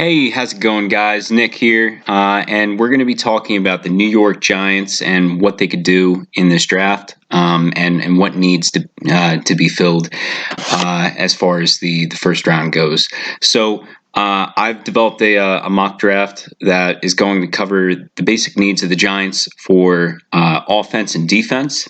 Hey, how's it going, guys? Nick here, and we're going to be talking about the New York Giants and what they could do in this draft, and what needs to be filled as far as the first round goes. So. I've developed a mock draft that is going to cover the basic needs of the Giants for offense and defense,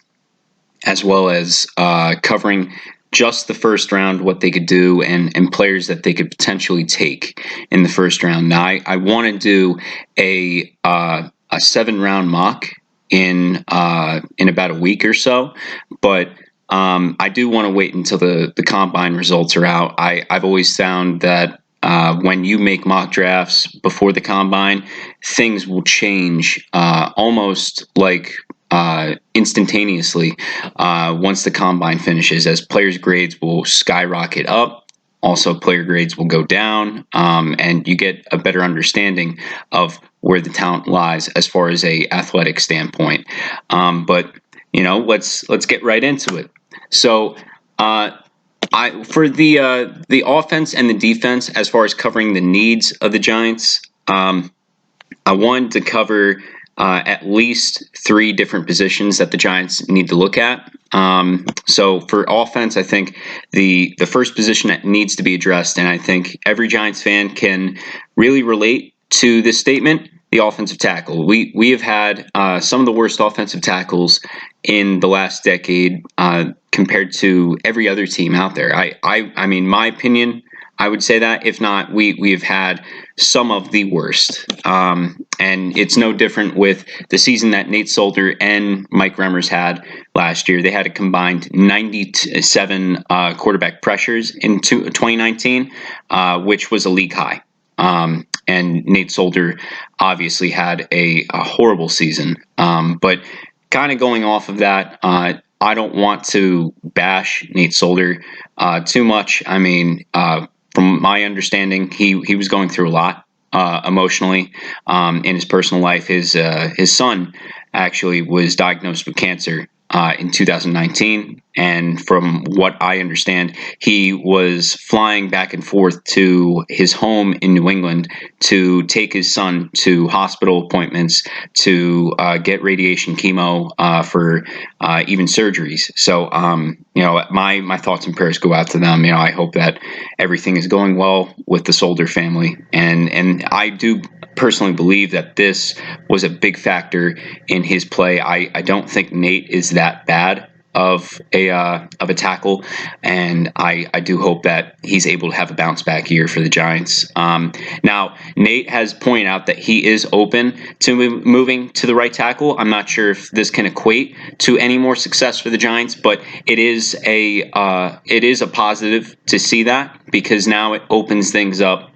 as well as covering just the first round, what they could do, and players that they could potentially take in the first round. Now, I want to do a 7 round mock in about a week or so, but I do want to wait until the combine results are out. I've always found that when you make mock drafts before the combine, things will change almost like instantaneously once the combine finishes, as players' grades will skyrocket up. Also, player grades will go down, and you get a better understanding of where the talent lies as far as a athletic standpoint. But let's get right into it. So. For the offense and the defense, as far as covering the needs of the Giants, I wanted to cover at least 3 different positions that the Giants need to look at. So for offense, I think the first position that needs to be addressed, and I think every Giants fan can really relate to this statement: the offensive tackle. We have had some of the worst offensive tackles in the last decade compared to every other team out there. I mean, my opinion, I would say that. If not, we've had some of the worst. And it's no different with the season that Nate Solder and Mike Remmers had last year. They had a combined 97 quarterback pressures in 2019, which was a league high. And Nate Solder obviously had a horrible season. But kind of going off of that, I don't want to bash Nate Solder too much. I mean, from my understanding, he was going through a lot emotionally in his personal life. His son actually was diagnosed with cancer in 2019, and from what I understand, he was flying back and forth to his home in New England to take his son to hospital appointments, to get radiation chemo, for even surgeries. So, my thoughts and prayers go out to them. I hope that everything is going well with the Solder family, and I do personally believe that this was a big factor in his play. I don't think Nate is that bad of a tackle, and I do hope that he's able to have a bounce back year for the Giants. Now, Nate has pointed out that he is open to moving to the right tackle. I'm not sure if this can equate to any more success for the Giants, but it is a positive to see that, because now it opens things up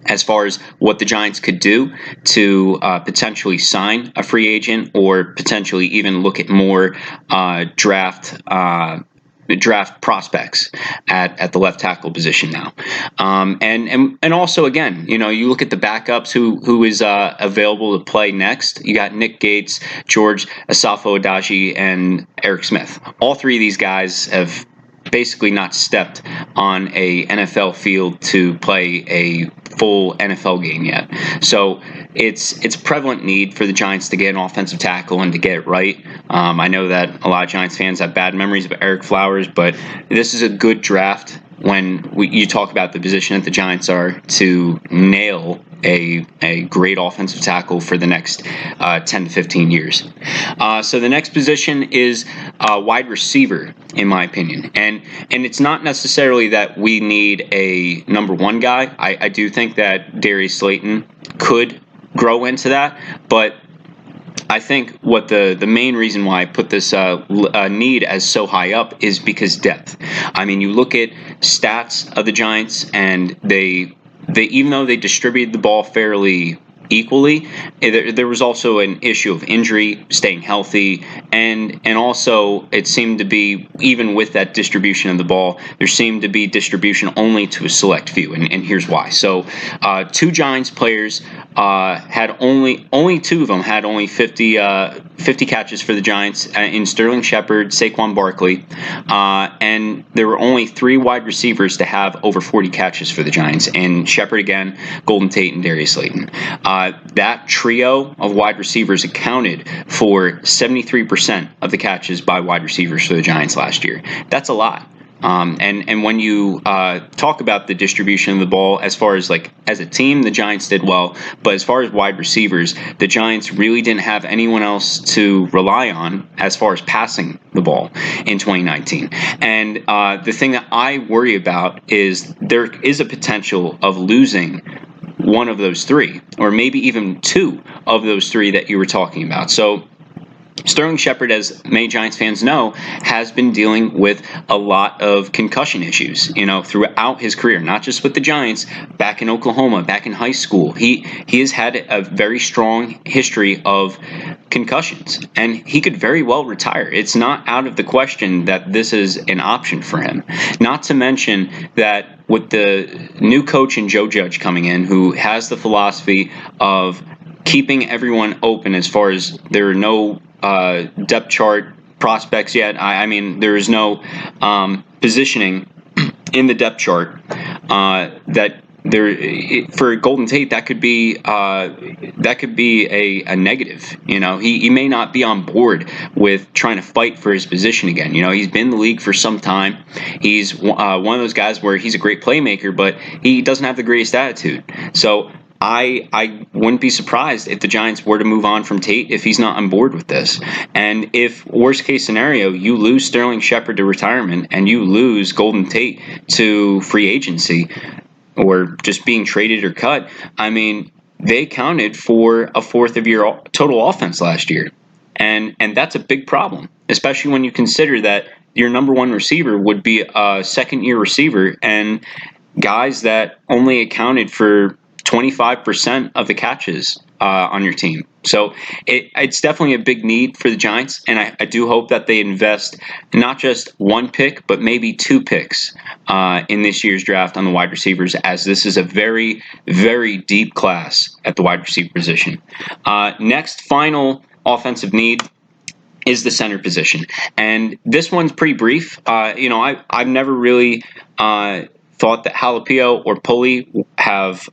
as far as what the Giants could do to potentially sign a free agent, or potentially even look at more draft prospects at the left tackle position now. And also, again, you look at the backups who is available to play next. You got Nick Gates, George Asafo-Adaji, and Eric Smith. All 3 of these guys have basically not stepped on a NFL field to play a full NFL game yet. So it's a prevalent need for the Giants to get an offensive tackle and to get it right. I know that a lot of Giants fans have bad memories of Eric Flowers, but this is a good draft when you talk about the position that the Giants are to nail a great offensive tackle for the next 10 to 15 years. So the next position is wide receiver, in my opinion. And it's not necessarily that we need a number 1 guy. I do think that Darius Slayton could grow into that, but I think what the main reason why I put this need as so high up is because depth. I mean, you look at stats of the Giants, and they even though they distributed the ball fairly equally. There was also an issue of injury, staying healthy, and also it seemed to be, even with that distribution of the ball, there seemed to be distribution only to a select few, and here's why. So, two Giants players had only two of them had only 50 catches for the Giants in Sterling Shepard, Saquon Barkley, and there were only three wide receivers to have over 40 catches for the Giants, and Shepard again, Golden Tate, and Darius Slayton. That trio of wide receivers accounted for 73% of the catches by wide receivers for the Giants last year. That's a lot. And when you talk about the distribution of the ball, as far as as a team, the Giants did well. But as far as wide receivers, the Giants really didn't have anyone else to rely on as far as passing the ball in 2019. And the thing that I worry about is there is a potential of losing one of those three, or maybe even two of those three that you were talking about. So Sterling Shepard, as many Giants fans know, has been dealing with a lot of concussion issues, throughout his career, not just with the Giants, back in Oklahoma, back in high school. He has had a very strong history of concussions, and he could very well retire. It's not out of the question that this is an option for him. Not to mention that with the new coach in Joe Judge coming in, who has the philosophy of keeping everyone open as far as there are no depth chart prospects yet. I mean, there is no positioning in the depth chart that there for Golden Tate that could be a negative. He may not be on board with trying to fight for his position again. He's been in the league for some time. He's one of those guys where he's a great playmaker, but he doesn't have the greatest attitude. So I wouldn't be surprised if the Giants were to move on from Tate if he's not on board with this. And if, worst case scenario, you lose Sterling Shepard to retirement and you lose Golden Tate to free agency or just being traded or cut, I mean, they counted for a fourth of your total offense last year. And that's a big problem, especially when you consider that your number one receiver would be a second-year receiver and guys that only accounted for 25% of the catches on your team. So it's definitely a big need for the Giants, and I do hope that they invest not just one pick, but maybe two picks in this year's draft on the wide receivers, as this is a very, very deep class at the wide receiver position. Next, final offensive need is the center position. And this one's pretty brief. I've never really thought that Jalapeno or Pulley have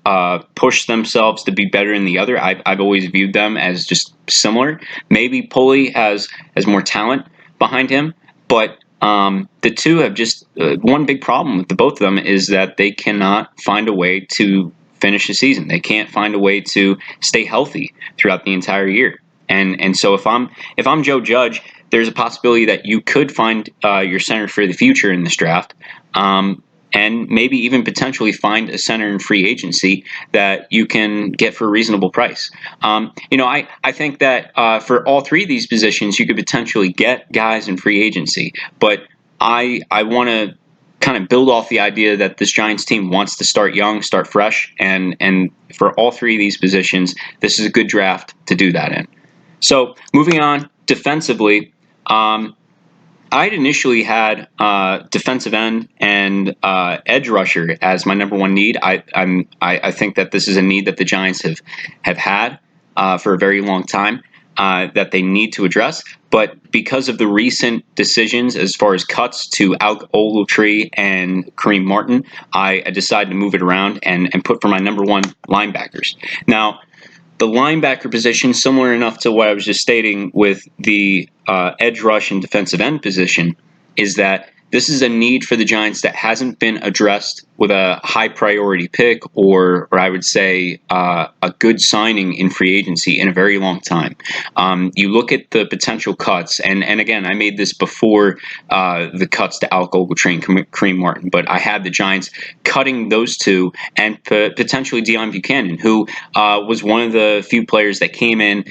pushed themselves to be better than the other. I've always viewed them as just similar. Maybe Pulley has more talent behind him, but the two have just one big problem with the both of them is that they cannot find a way to finish the season. They can't find a way to stay healthy throughout the entire year. And so if I'm Joe Judge, there's a possibility that you could find your center for the future in this draft. And maybe even potentially find a center in free agency that you can get for a reasonable price. I think that for all three of these positions, you could potentially get guys in free agency. But I want to kind of build off the idea that this Giants team wants to start young, start fresh. And for all three of these positions, this is a good draft to do that in. So moving on, defensively, I'd initially had defensive end and edge rusher as my number one need. I think that this is a need that the Giants have had for a very long time that they need to address. But because of the recent decisions as far as cuts to alottt and Kareem Martin, I decided to move it around and put for my number one linebackers. Now, the linebacker position, similar enough to what I was just stating with the edge rush and defensive end position, is that this is a need for the Giants that hasn't been addressed with a high priority pick or I would say a good signing in free agency in a very long time. You look at the potential cuts, and again, I made this before the cuts to Alec Ogletree and Kareem Martin, but I had the Giants cutting those two and potentially Deion Buchanan, who was one of the few players that came in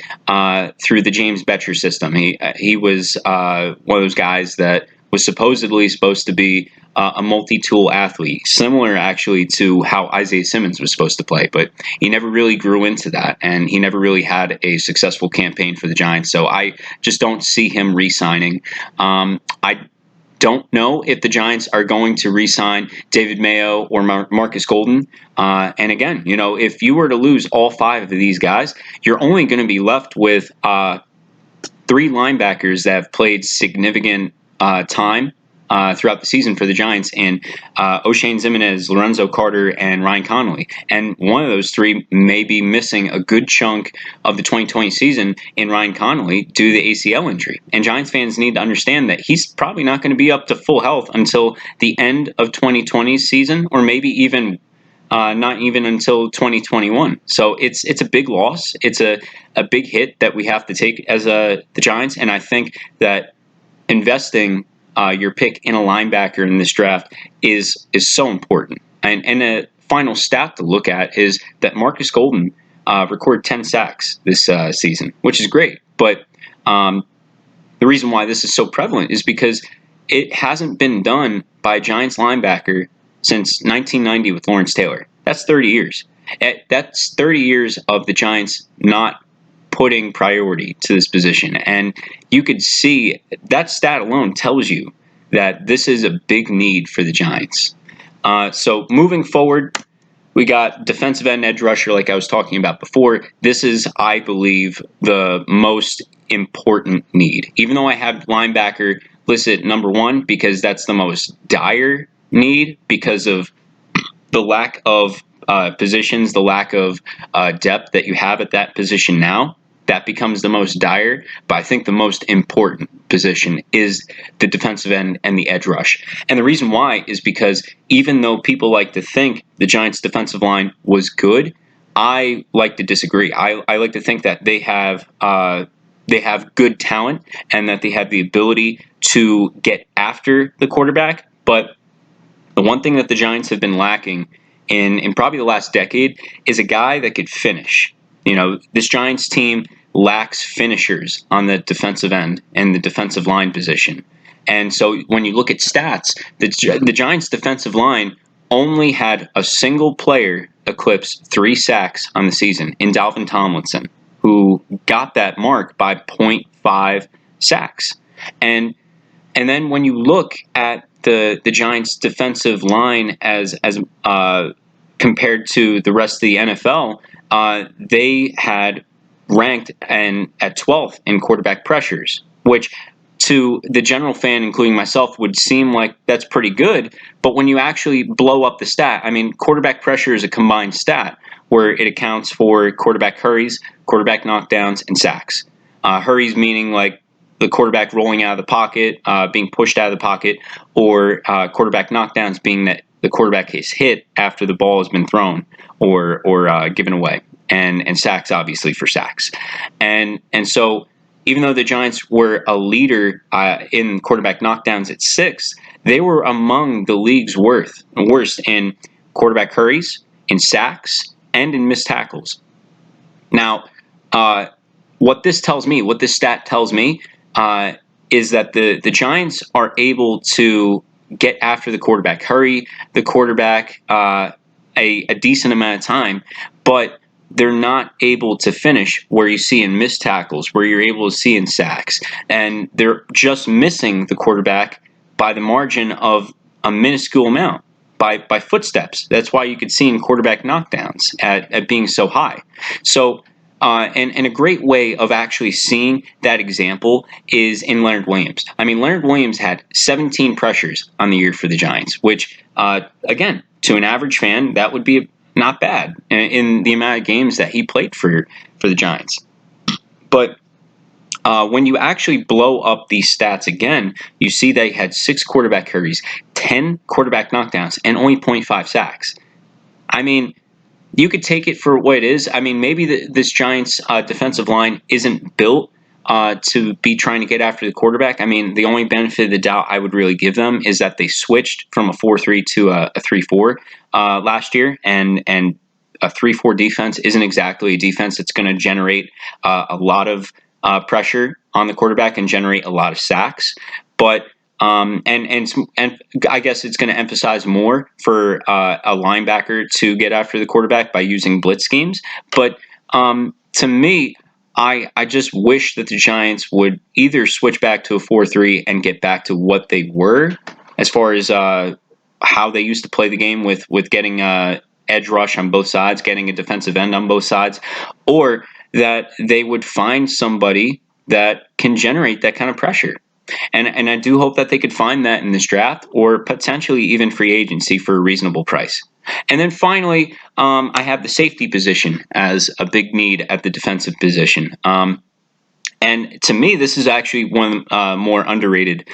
through the James Betcher system. He was one of those guys that was supposed to be a multi-tool athlete, similar actually to how Isaiah Simmons was supposed to play, but he never really grew into that, and he never really had a successful campaign for the Giants. So I just don't see him re-signing. I don't know if the Giants are going to re-sign David Mayo or Marcus Golden. And again, if you were to lose all five of these guys, you're only going to be left with three linebackers that have played significant time throughout the season for the Giants, and O'Shane Ximines, Lorenzo Carter, and Ryan Connolly. And one of those three may be missing a good chunk of the 2020 season in Ryan Connolly due to the ACL injury. And Giants fans need to understand that he's probably not going to be up to full health until the end of 2020's season, or maybe even not even until 2021. So it's a big loss. It's a big hit that we have to take as the Giants. And I think that investing your pick in a linebacker in this draft is so important. And a final stat to look at is that Marcus Golden recorded 10 sacks this season, which is great. But the reason why this is so prevalent is because it hasn't been done by a Giants linebacker since 1990 with Lawrence Taylor. That's 30 years. That's 30 years of the Giants not putting priority to this position. And you could see that stat alone tells you that this is a big need for the Giants. So moving forward, we got defensive end edge rusher, like I was talking about before. This is, I believe, the most important need. Even though I have linebacker listed number one because that's the most dire need because of the lack of positions, the lack of depth that you have at that position now, that becomes the most dire. But I think the most important position is the defensive end and the edge rush. And the reason why is because even though people like to think the Giants' defensive line was good, I like to disagree. I like to think that they have good talent and that they have the ability to get after the quarterback. But the one thing that the Giants have been lacking in probably the last decade is a guy that could finish. This Giants team lacks finishers on the defensive end and the defensive line position. And so when you look at stats, the Giants' defensive line only had a single player eclipse 3 sacks on the season in Dalvin Tomlinson, who got that mark by 0.5 sacks. And then when you look at the Giants' defensive line as compared to the rest of the NFL, they had ranked at 12th in quarterback pressures, which to the general fan, including myself, would seem like that's pretty good. But when you actually blow up the stat, quarterback pressure is a combined stat where it accounts for quarterback hurries, quarterback knockdowns, and sacks. Hurries meaning like the quarterback rolling out of the pocket, being pushed out of the pocket, or quarterback knockdowns being that the quarterback is hit after the ball has been thrown or given away, and sacks obviously for sacks. And so even though the Giants were a leader in quarterback knockdowns at 6th, they were among the league's worst in quarterback hurries, in sacks, and in missed tackles. Now, what this stat tells me, is that the Giants are able to get after the quarterback, hurry the quarterback a decent amount of time, but they're not able to finish where you see in missed tackles, where you're able to see in sacks. And they're just missing the quarterback by the margin of a minuscule amount, by footsteps. That's why you could see in quarterback knockdowns at being so high. So, and a great way of actually seeing that example is in Leonard Williams. Leonard Williams had 17 pressures on the year for the Giants, which, again, to an average fan, that would be not bad in the amount of games that he played for the Giants. But when you actually blow up these stats again, you see they had 6 quarterback hurries, 10 quarterback knockdowns, and only 0.5 sacks. You could take it for what it is. Maybe this Giants defensive line isn't built to be trying to get after the quarterback. The only benefit of the doubt I would really give them is that they switched from a 4-3 to a 3-4 last year, and a 3-4 defense isn't exactly a defense that's going to generate a lot of pressure on the quarterback and generate a lot of sacks. But And I guess it's going to emphasize more for a linebacker to get after the quarterback by using blitz schemes. But to me, I just wish that the Giants would either switch back to a 4-3 and get back to what they were as far as how they used to play the game with getting edge rush on both sides, getting a defensive end on both sides, or that they would find somebody that can generate that kind of pressure. And I do hope that they could find that in this draft or potentially even free agency for a reasonable price. And then finally, I have the safety position as a big need at the defensive position. And to me, this is actually one of the more underrated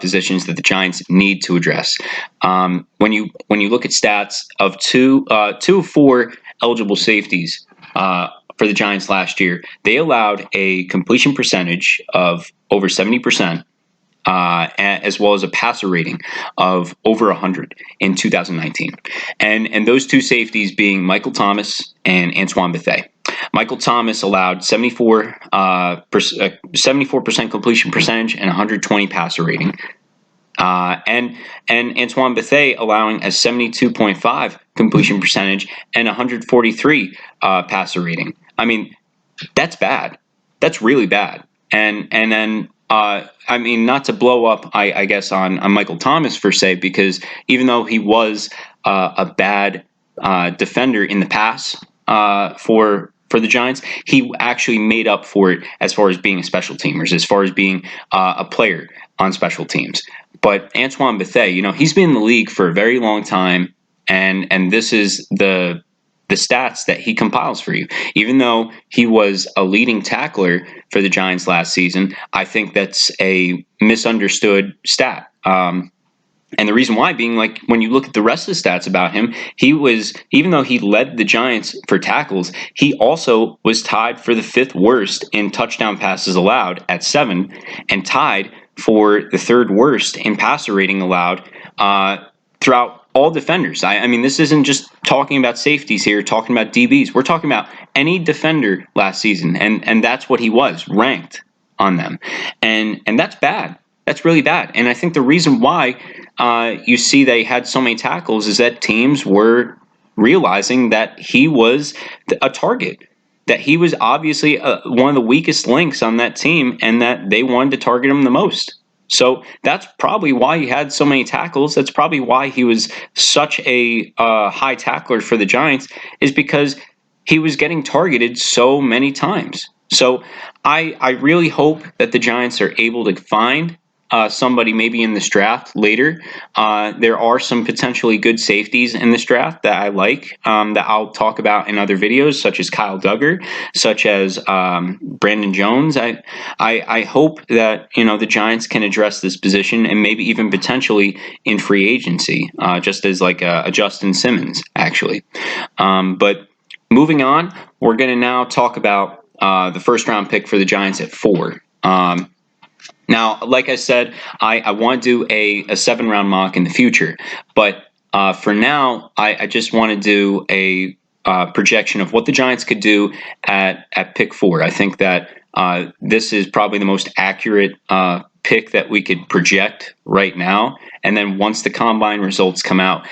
positions that the Giants need to address. When you look at stats of two of four eligible safeties for the Giants last year, they allowed a completion percentage of over 70%. As well as a passer rating of over 100 in 2019. And those two safeties being Michael Thomas and Antoine Bethea. Michael Thomas allowed 74% completion percentage and 120 passer rating. And Antoine Bethea allowing a 72.5 completion percentage and 143 passer rating. I mean, that's bad. That's really bad. And then I mean, not to blow up, I guess, on Michael Thomas per se, because even though he was a bad defender in the pass for the Giants, he actually made up for it as far as being a special teamers, as far as being a player on special teams. But Antoine Bethea, he's been in the league for a very long time, and this is the stats that he compiles for you. Even though he was a leading tackler for the Giants last season, I think that's a misunderstood stat. And the reason why being, like, when you look at the rest of the stats about him, even though he led the Giants for tackles, he also was tied for the fifth worst in touchdown passes allowed at 7, and tied for the third worst in passer rating allowed throughout all defenders. I mean, this isn't just talking about safeties here, talking about DBs. We're talking about any defender last season, and that's what he was, ranked on them. And that's bad. That's really bad. And I think the reason why you see they had so many tackles is that teams were realizing that he was a target, that he was obviously one of the weakest links on that team, and that they wanted to target him the most. So that's probably why he had so many tackles. That's probably why he was such a high tackler for the Giants, is because he was getting targeted so many times. So I really hope that the Giants are able to find somebody maybe in this draft later. There are some potentially good safeties in this draft that I like, that I'll talk about in other videos, such as Kyle Duggar, such as Brandon Jones. I hope that the Giants can address this position, and maybe even potentially in free agency, just as like a Justin Simmons, actually. But moving on, we're going to now talk about the first round pick for the Giants at 4. Now, like I said, I want to do a 7-round mock in the future, but for now, I just want to do a projection of what the Giants could do at pick 4. I think that this is probably the most accurate pick that we could project right now. And then once the combine results come out,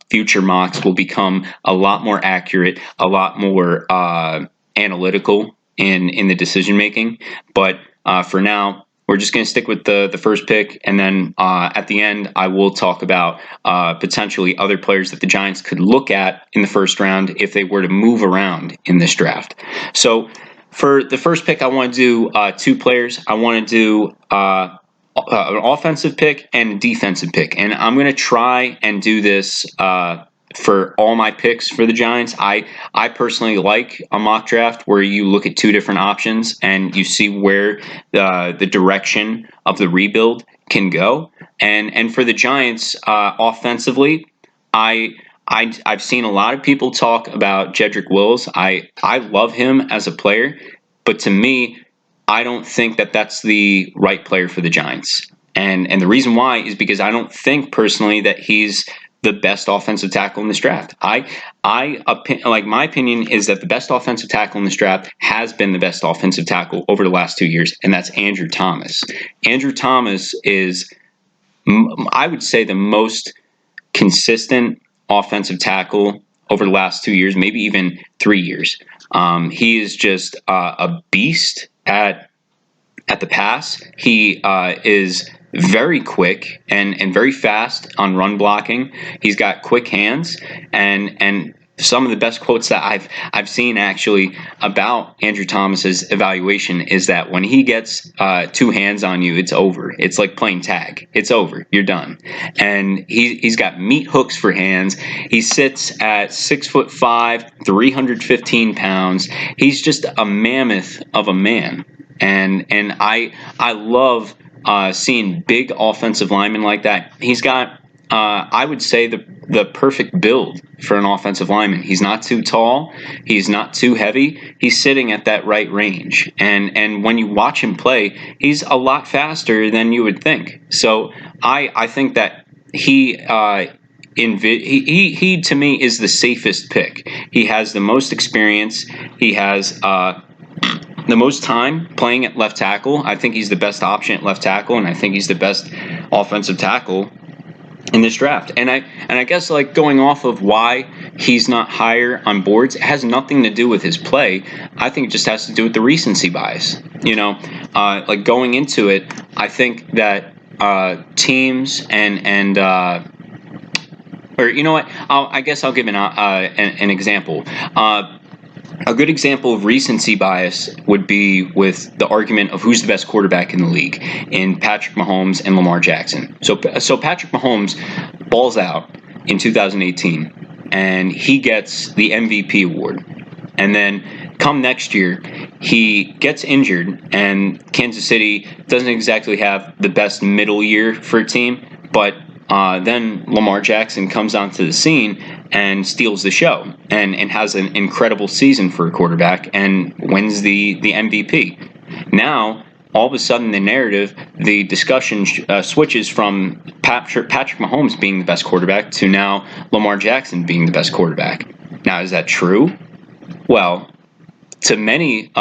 future mocks will become a lot more accurate, a lot more analytical in the decision making. But for now, we're just going to stick with the first pick, and then at the end, I will talk about potentially other players that the Giants could look at in the first round if they were to move around in this draft. So for the first pick, I want to do 2 players. I want to do an offensive pick and a defensive pick, and I'm going to try and do this for all my picks for the Giants. I personally like a mock draft where you look at 2 different options and you see where the direction of the rebuild can go. And for the Giants, offensively, I've seen a lot of people talk about Jedrick Wills. I love him as a player, but to me, I don't think that that's the right player for the Giants. And the reason why is because I don't think personally that he's the best offensive tackle in this draft. My opinion is that the best offensive tackle in this draft has been the best offensive tackle over the last 2 years, and that's Andrew Thomas. Andrew Thomas is I would say the most consistent offensive tackle over the last 2 years, maybe even 3 years. He is just a beast at the pass. He is very quick and very fast on run blocking. He's got quick hands, and some of the best quotes that I've seen actually about Andrew Thomas's evaluation is that when he gets two hands on you, it's over. It's like playing tag. It's over. You're done. And he's got meat hooks for hands. He sits at 6'5", 315 pounds. He's just a mammoth of a man. And I love seeing big offensive linemen like that. He's got I would say the perfect build for an offensive lineman. He's not too tall. He's not too heavy. He's sitting at that right range. And when you watch him play, he's a lot faster than you would think. So I think that he to me is the safest pick. He has the most experience. He has the most time playing at left tackle. I think he's the best option at left tackle, and I think he's the best offensive tackle in this draft. And I guess, like, going off of why he's not higher on boards, it has nothing to do with his play. I think it just has to do with the recency bias. Like, going into it, I think that teams or you know what? I guess I'll give an example. A good example of recency bias would be with the argument of who's the best quarterback in the league in Patrick Mahomes and Lamar Jackson. So Patrick Mahomes balls out in 2018, and he gets the MVP award. And then come next year, he gets injured, and Kansas City doesn't exactly have the best middle year for a team, but then Lamar Jackson comes onto the scene and steals the show and has an incredible season for a quarterback and wins the MVP. Now, all of a sudden, the discussion switches from Patrick Mahomes being the best quarterback to now Lamar Jackson being the best quarterback. Now, is that true? Well, to many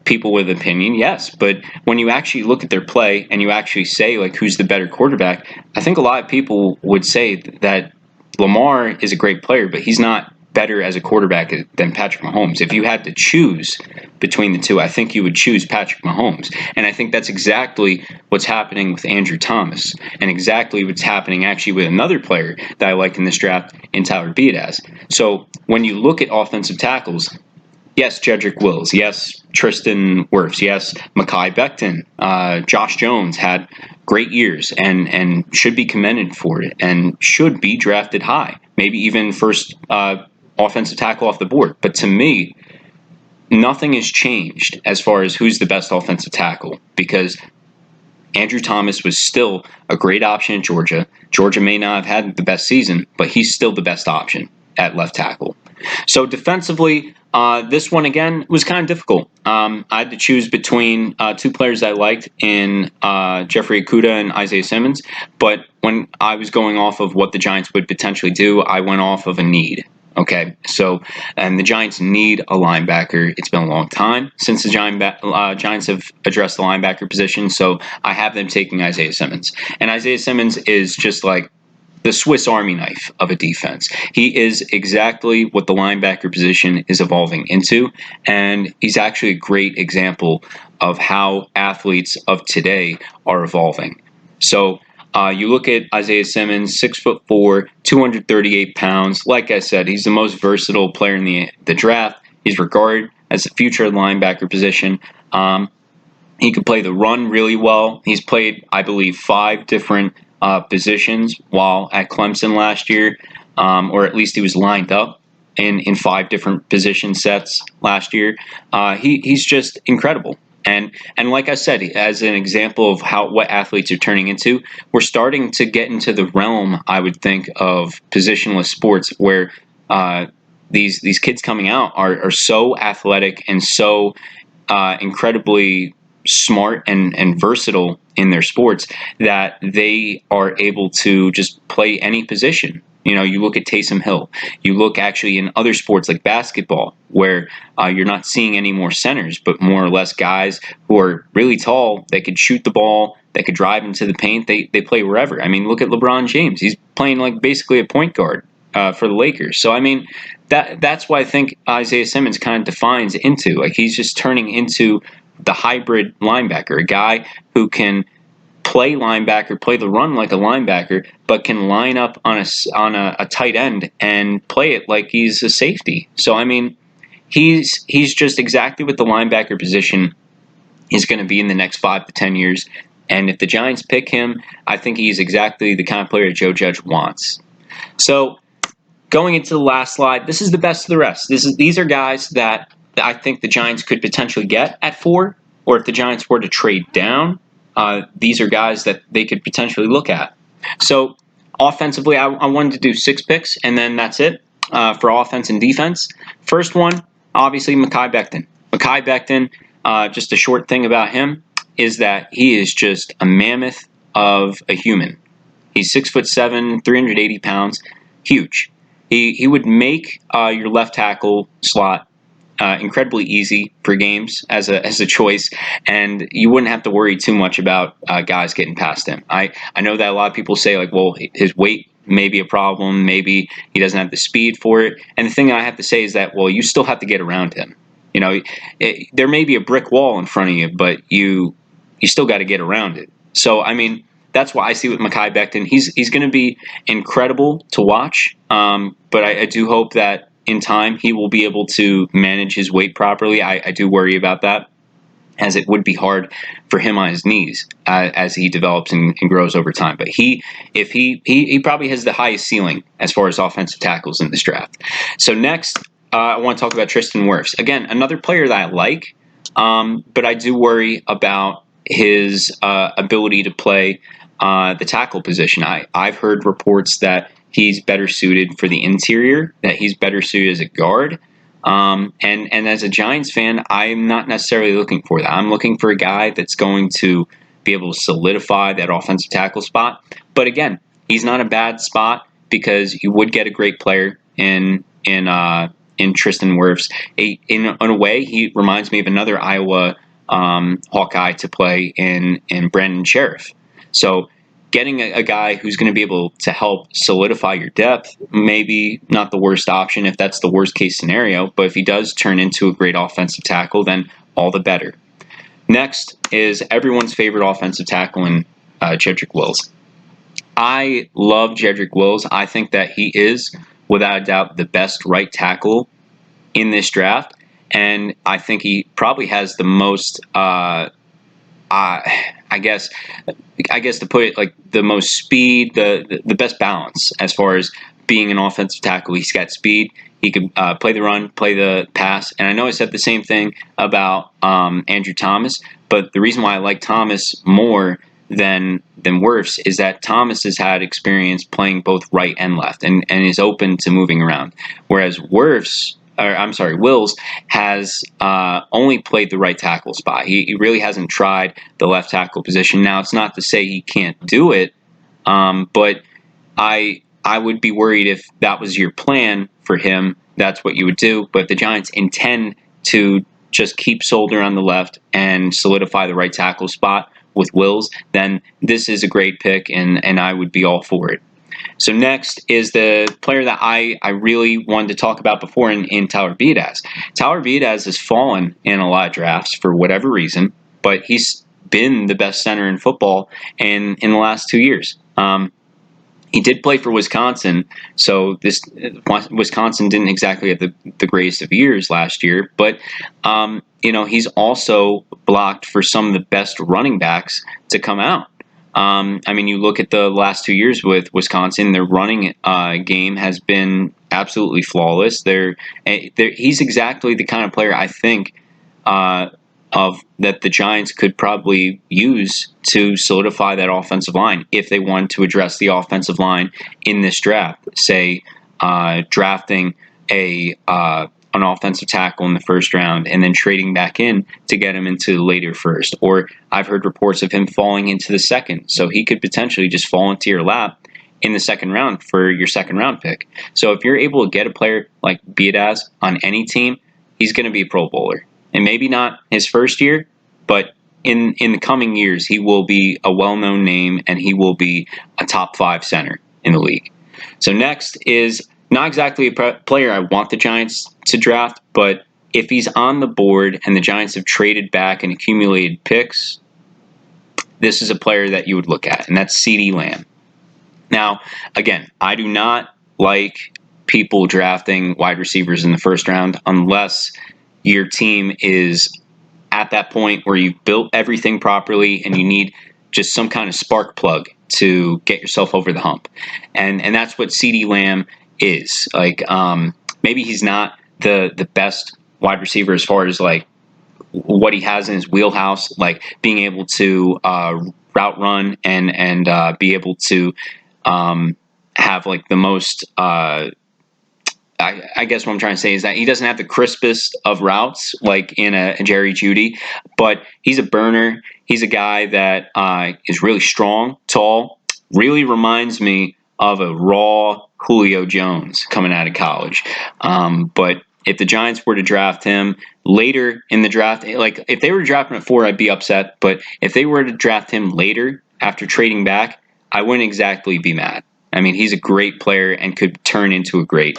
people with opinion, yes. But when you actually look at their play and you actually say, like, who's the better quarterback, I think a lot of people would say that Lamar is a great player, but he's not better as a quarterback than Patrick Mahomes. If you had to choose between the two, I think you would choose Patrick Mahomes. And I think that's exactly what's happening with Andrew Thomas, and exactly what's happening actually with another player that I like in this draft, in Tyler Biadasz. So when you look at offensive tackles, yes, Jedrick Wills. Yes, Tristan Wirfs. Yes, Mekhi Becton. Josh Jones had great years and should be commended for it and should be drafted high, maybe even first offensive tackle off the board. But to me, nothing has changed as far as who's the best offensive tackle, because Andrew Thomas was still a great option at Georgia. Georgia may not have had the best season, but he's still the best option at left tackle. So defensively, this one again was kind of difficult. I had to choose between two players I liked in Jeffrey Okudah and Isaiah Simmons. But when I was going off of what the Giants would potentially do, I went off of a need. Okay, and the Giants need a linebacker. It's been a long time since the Giants have addressed the linebacker position, so I have them taking Isaiah Simmons. And Isaiah Simmons is just like the Swiss Army knife of a defense. He is exactly what the linebacker position is evolving into, and he's actually a great example of how athletes of today are evolving. So you look at Isaiah Simmons, 6'4", 238 pounds. Like I said, he's the most versatile player in the draft. He's regarded as the future of the linebacker position. He can play the run really well. He's played, I believe, 5 different positions while at Clemson last year, or at least he was lined up in 5 different position sets last year. He's just incredible. And like I said, as an example of what athletes are turning into, we're starting to get into the realm, I would think, of positionless sports, where these kids coming out are so athletic and so incredibly smart and versatile in their sports that they are able to just play any position. You look at Taysom Hill. You look actually in other sports like basketball, where you're not seeing any more centers, but more or less guys who are really tall. They could shoot the ball. They could drive into the paint. They play wherever. I mean, look at LeBron James. He's playing like basically a point guard for the Lakers. So I mean, that's what I think Isaiah Simmons kind of defines into. Like, he's just turning into the hybrid linebacker, a guy who can play linebacker, play the run like a linebacker, but can line up on a tight end and play it like he's a safety. So I mean, he's just exactly what the linebacker position is going to be in the next 5 to 10 years. And if the Giants pick him, I think he's exactly the kind of player Joe Judge wants. So going into the last slide, this is the best of the rest. These are guys that I think the Giants could potentially get at 4, or if the Giants were to trade down, these are guys that they could potentially look at. So offensively, I wanted to do 6 picks, and then that's it for offense and defense. First one, obviously, Mekhi Becton. Mekhi Becton, just a short thing about him is that he is just a mammoth of a human. He's 6'7", 380 pounds, huge. He would make your left tackle slot incredibly easy for games as a choice, and you wouldn't have to worry too much about guys getting past him. I know that a lot of people say, like, well, his weight may be a problem, maybe he doesn't have the speed for it. And the thing I have to say is that, well, you still have to get around him. There may be a brick wall in front of you, but you still got to get around it. So I mean, that's why I see with Mekhi Becton. He's going to be incredible to watch, but I do hope that in time he will be able to manage his weight properly. I do worry about that, as it would be hard for him on his knees as he develops and grows over time. But he probably has the highest ceiling as far as offensive tackles in this draft. So next, I want to talk about Tristan Wirfs. Again, another player that I like, but I do worry about his ability to play the tackle position. I've heard reports that he's better suited for the interior, that he's better suited as a guard. And as a Giants fan, I'm not necessarily looking for that. I'm looking for a guy that's going to be able to solidify that offensive tackle spot. But again, he's not a bad spot, because you would get a great player in Tristan Wirfs. In a way, he reminds me of another Iowa Hawkeye to play in Brandon Sheriff. So getting a guy who's going to be able to help solidify your depth, maybe not the worst option if that's the worst case scenario, but if he does turn into a great offensive tackle, then all the better. Next is everyone's favorite offensive tackle in Jedrick Wills. I love Jedrick Wills. I think that he is, without a doubt, the best right tackle in this draft, and I think he probably has the most I guess to put it, like, the most speed, the best balance as far as being an offensive tackle. He's got speed. He can play the run, play the pass. And I know I said the same thing about Andrew Thomas, but the reason why I like Thomas more than Wirfs is that Thomas has had experience playing both right and left, and is open to moving around, whereas Wills has only played the right tackle spot. He really hasn't tried the left tackle position. Now, it's not to say he can't do it, but I would be worried if that was your plan for him, that's what you would do. But the Giants intend to just keep Solder on the left and solidify the right tackle spot with Wills, then this is a great pick, and I would be all for it. So next is the player that I really wanted to talk about before in Tyler Biadasz. Tyler Biadasz has fallen in a lot of drafts for whatever reason, but he's been the best center in football in the last 2 years. He did play for Wisconsin, so Wisconsin didn't exactly have the greatest of years last year, but he's also blocked for some of the best running backs to come out. You look at the last 2 years with Wisconsin, their running game has been absolutely flawless. He's exactly the kind of player I think that the Giants could probably use to solidify that offensive line if they want to address the offensive line in this draft. Say, drafting an offensive tackle in the first round and then trading back in to get him into the later first. Or I've heard reports of him falling into the second, so he could potentially just fall into your lap in the second round for your second round pick. So if you're able to get a player like Biadasz on any team, he's going to be a Pro Bowler. And maybe not his first year, but in the coming years, he will be a well-known name and he will be a top 5 center in the league. So next is not exactly a player I want the Giants to draft, but if he's on the board and the Giants have traded back and accumulated picks, this is a player that you would look at, and that's CeeDee Lamb. Now, again, I do not like people drafting wide receivers in the first round unless your team is at that point where you've built everything properly and you need just some kind of spark plug to get yourself over the hump. And that's what CeeDee Lamb is. Like, maybe he's not the best wide receiver as far as like what he has in his wheelhouse, like being able to route run and be able to have like the most I guess what I'm trying to say is that he doesn't have the crispest of routes like in a Jerry Jeudy, but he's a burner. He's a guy that is really strong, tall, really reminds me of a raw Julio Jones coming out of college. But if the Giants were to draft him later in the draft, like if they were to draft him at 4, I'd be upset. But if they were to draft him later after trading back, I wouldn't exactly be mad. I mean, he's a great player and could turn into a great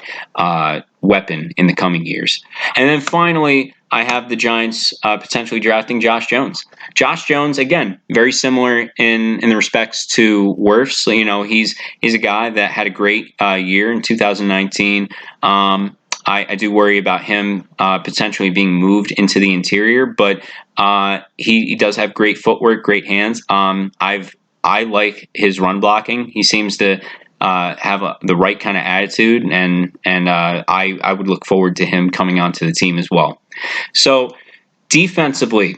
weapon in the coming years. And then finally, I have the Giants potentially drafting Josh Jones. Josh Jones, again, very similar in the respects to Wirfs. You know, he's a guy that had a great year in 2019. I do worry about him potentially being moved into the interior, but he does have great footwork, great hands. I like his run blocking. He seems to have the right kind of attitude, and I would look forward to him coming onto the team as well. So defensively,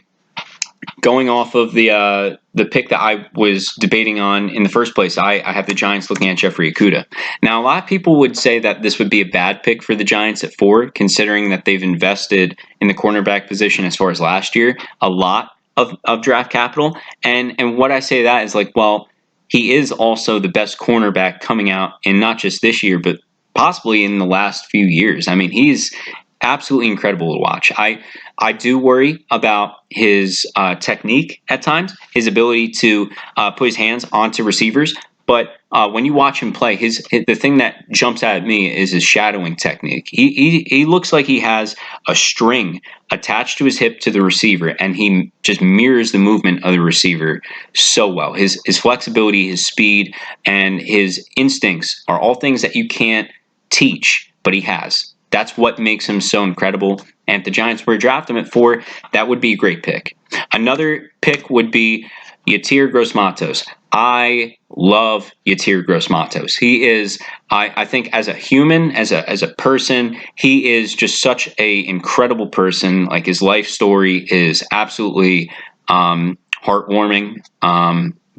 going off of the pick that I was debating on in the first place, I have the Giants looking at Jeffrey Okudah. Now, a lot of people would say that this would be a bad pick for the Giants at 4, considering that they've invested in the cornerback position as far as last year, a lot of draft capital. And what I say to that is like, well, he is also the best cornerback coming out in not just this year, but possibly in the last few years. I mean, he's absolutely incredible to watch. I do worry about his technique at times, his ability to put his hands onto receivers. But when you watch him play, the thing that jumps out at me is his shadowing technique. He looks like he has a string attached to his hip to the receiver, and he just mirrors the movement of the receiver so well. His flexibility, his speed, and his instincts are all things that you can't teach, but he has. That's what makes him so incredible. And if the Giants were to draft him at 4, that would be a great pick. Another pick would be Yetur Gross-Matos. I love Yetur Gross-Matos. He is, I think, as a human, as a person, he is just such a incredible person. Like, his life story is absolutely heartwarming.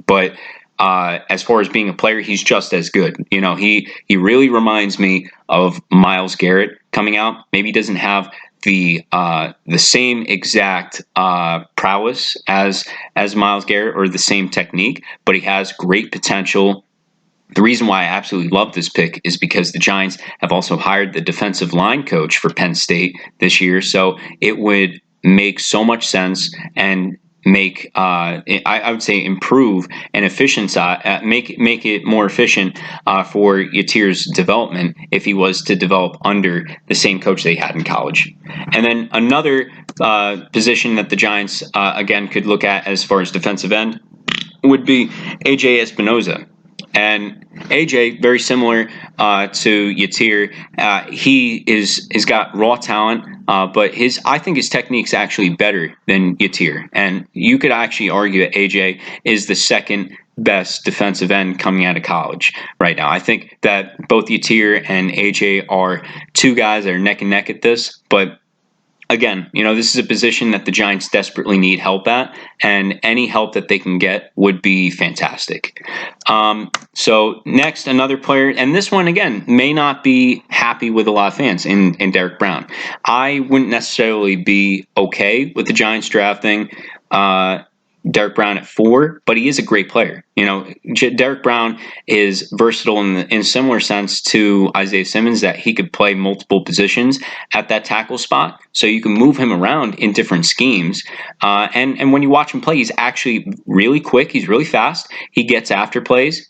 But as far as being a player, he's just as good. You know, he really reminds me of Myles Garrett coming out. Maybe he doesn't have the same exact prowess as Myles Garrett or the same technique, but he has great potential. The reason why I absolutely love this pick is because the Giants have also hired the defensive line coach for Penn State this year, so it would make so much sense and make I would say improve and efficiency, make it more efficient for Yetur's development if he was to develop under the same coach they had in college. And then another position that the Giants again could look at as far as defensive end would be AJ Espinoza. And AJ, very similar to Yetur, he's got raw talent, but I think his technique's actually better than Yetur. And you could actually argue that AJ is the second best defensive end coming out of college right now. I think that both Yetur and AJ are two guys that are neck and neck at this, but again, you know, this is a position that the Giants desperately need help at, and any help that they can get would be fantastic. So next, another player, and this one, again, may not be happy with a lot of fans in Derek Brown. I wouldn't necessarily be okay with the Giants drafting Derek Brown at 4, but he is a great player. Derek Brown is versatile in similar sense to Isaiah Simmons, that he could play multiple positions at that tackle spot. So you can move him around in different schemes. And when you watch him play, he's actually really quick. He's really fast. He gets after plays.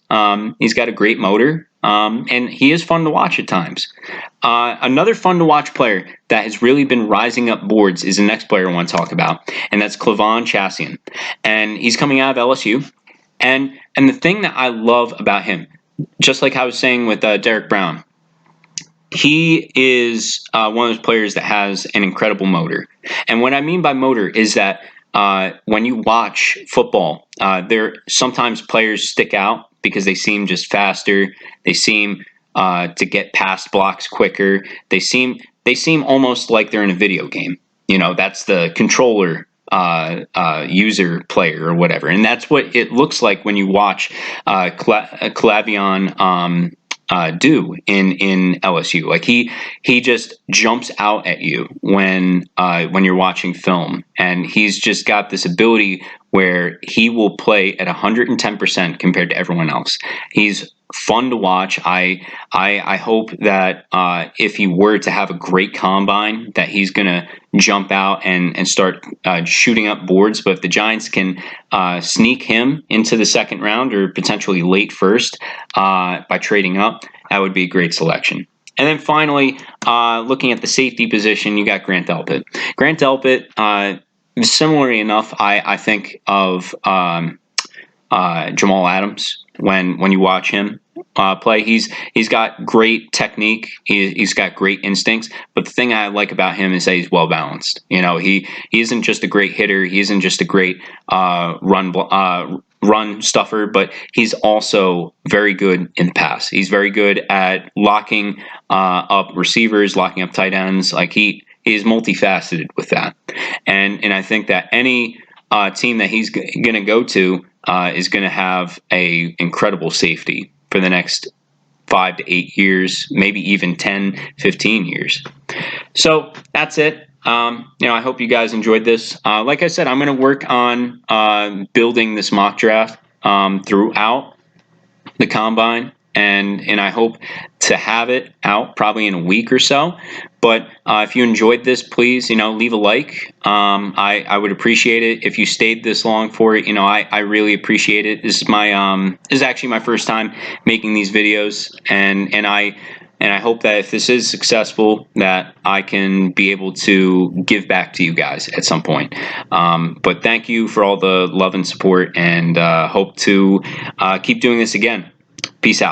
He's got a great motor. And he is fun to watch at times. Another fun to watch player that has really been rising up boards is the next player I want to talk about, and that's Clavon Chassian. And he's coming out of LSU. And the thing that I love about him, just like I was saying with Derek Brown, he is one of those players that has an incredible motor. And what I mean by motor is that when you watch football, sometimes players stick out because they seem just faster. They seem to get past blocks quicker. They seem almost like they're in a video game. That's the controller user player or whatever, and that's what it looks like when you watch Clavion do in LSU. Like he just jumps out at you when you're watching film, and he's just got this ability where he will play at 110% compared to everyone else. He's fun to watch. I hope that if he were to have a great combine, that he's gonna jump out and start shooting up boards. But if the Giants can sneak him into the second round or potentially late first by trading up, that would be a great selection. And then finally, looking at the safety position, you got Grant Delpit. Grant Delpit, similarly enough, I think of Jamal Adams when you watch him play. He's got great technique. He's got great instincts. But the thing I like about him is that he's well balanced. He isn't just a great hitter. He isn't just a great run stuffer, but he's also very good in the pass. He's very good at locking up receivers, locking up tight ends. Like he is multifaceted with that. And I think that any team that he's going to go to is going to have a incredible safety for the next 5 to 8 years, maybe even 10, 15 years. So that's it. I hope you guys enjoyed this. Like I said, I'm going to work on building this mock draft throughout the combine, and I hope to have it out probably in a week or so. But if you enjoyed this, please, leave a like. I would appreciate it if you stayed this long for it. I really appreciate it. This is actually my first time making these videos, and I hope that if this is successful, that I can be able to give back to you guys at some point. But thank you for all the love and support, and hope to keep doing this again. Peace out.